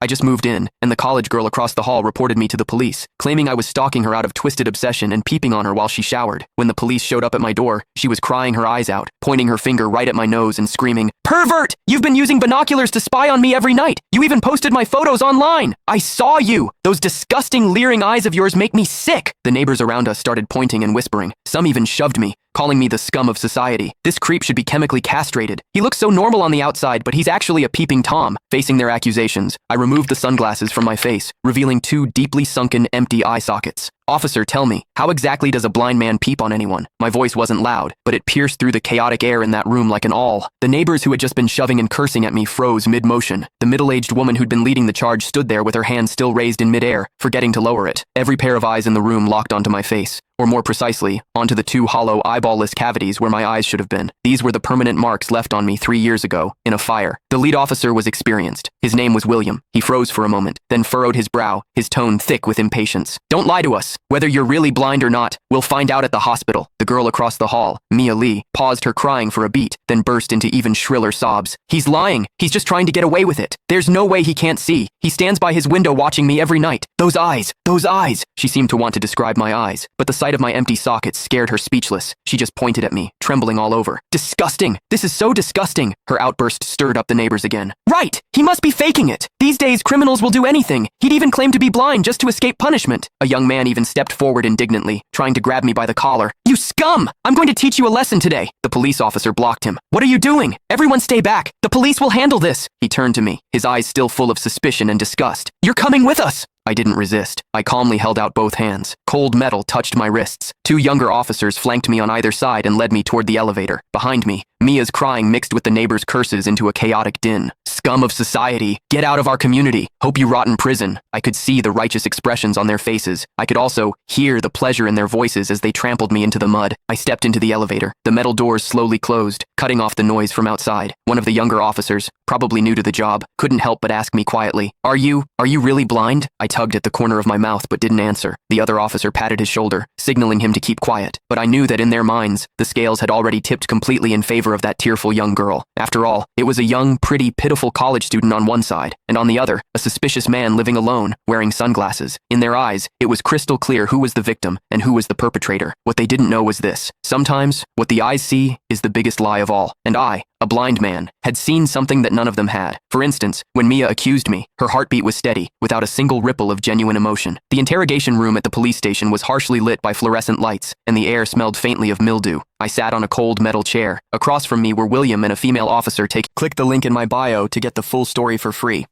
I just moved in, and the college girl across the hall reported me to the police, claiming I was stalking her out of twisted obsession and peeping on her while she showered. When the police showed up at my door, she was crying her eyes out, pointing her finger right at my nose and screaming, "Pervert! You've been using binoculars to spy on me every night! You even posted my photos online! I saw you! Those disgusting, leering eyes of yours make me sick!" The neighbors around us started pointing and whispering. Some even shoved me, calling me the scum of society. This creep should be chemically castrated. He looks so normal on the outside, but he's actually a peeping Tom. Facing their accusations, I removed the sunglasses from my face, revealing two deeply sunken, empty eye sockets. "Officer, tell me, how exactly does a blind man peep on anyone?" My voice wasn't loud, but it pierced through the chaotic air in that room like an awl. The neighbors who had just been shoving and cursing at me froze mid-motion. The middle-aged woman who'd been leading the charge stood there with her hand still raised in mid-air, forgetting to lower it. Every pair of eyes in the room locked onto my face, or more precisely, onto the two hollow, eyeball-less cavities where my eyes should have been. These were the permanent marks left on me 3 years ago, in a fire. The lead officer was experienced. His name was William. He froze for a moment, then furrowed his brow, his tone thick with impatience. "Don't lie to us. Whether you're really blind or not, we'll find out at the hospital." The girl across the hall, Mia Lee, paused her crying for a beat, then burst into even shriller sobs. "He's lying. He's just trying to get away with it. There's no way he can't see. He stands by his window watching me every night. Those eyes, those eyes." She seemed to want to describe my eyes, but the sight of my empty sockets scared her speechless. She just pointed at me, trembling all over. "Disgusting! This is so disgusting!" Her outburst stirred up the neighbors again. "Right! He must be faking it! These days, criminals will do anything. He'd even claim to be blind just to escape punishment." A young man even stepped forward indignantly, trying to grab me by the collar. "You scum! I'm going to teach you a lesson today." The police officer blocked him. "What are you doing? Everyone stay back! The police will handle this!" He turned to me, his eyes still full of suspicion and disgust. "You're coming with us!" I didn't resist. I calmly held out both hands. Cold metal touched my wrists. Two younger officers flanked me on either side and led me toward the elevator. Behind me, Mia's crying mixed with the neighbors' curses into a chaotic din. "Scum of society! Get out of our community! Hope you rot in prison!" I could see the righteous expressions on their faces. I could also hear the pleasure in their voices as they trampled me into the mud. I stepped into the elevator. The metal doors slowly closed, cutting off the noise from outside. One of the younger officers, probably new to the job, couldn't help but ask me quietly, Are you really blind?" I tugged at the corner of my mouth but didn't answer. The other officer patted his shoulder, signaling him to keep quiet. But I knew that in their minds, the scales had already tipped completely in favor of that tearful young girl. After all, it was a young, pretty, pitiful college student on one side, and on the other, a suspicious man living alone, wearing sunglasses. In their eyes, it was crystal clear who was the victim and who was the perpetrator. What they didn't know was this. Sometimes, what the eyes see is the biggest lie of all. And I, a blind man, had seen something that none of them had. For instance, when Mia accused me, her heartbeat was steady, without a single ripple of genuine emotion. The interrogation room at the police station was harshly lit by fluorescent lights, and the air smelled faintly of mildew. I sat on a cold metal chair. Across from me were William and a female officer. Click the link in my bio to get the full story for free.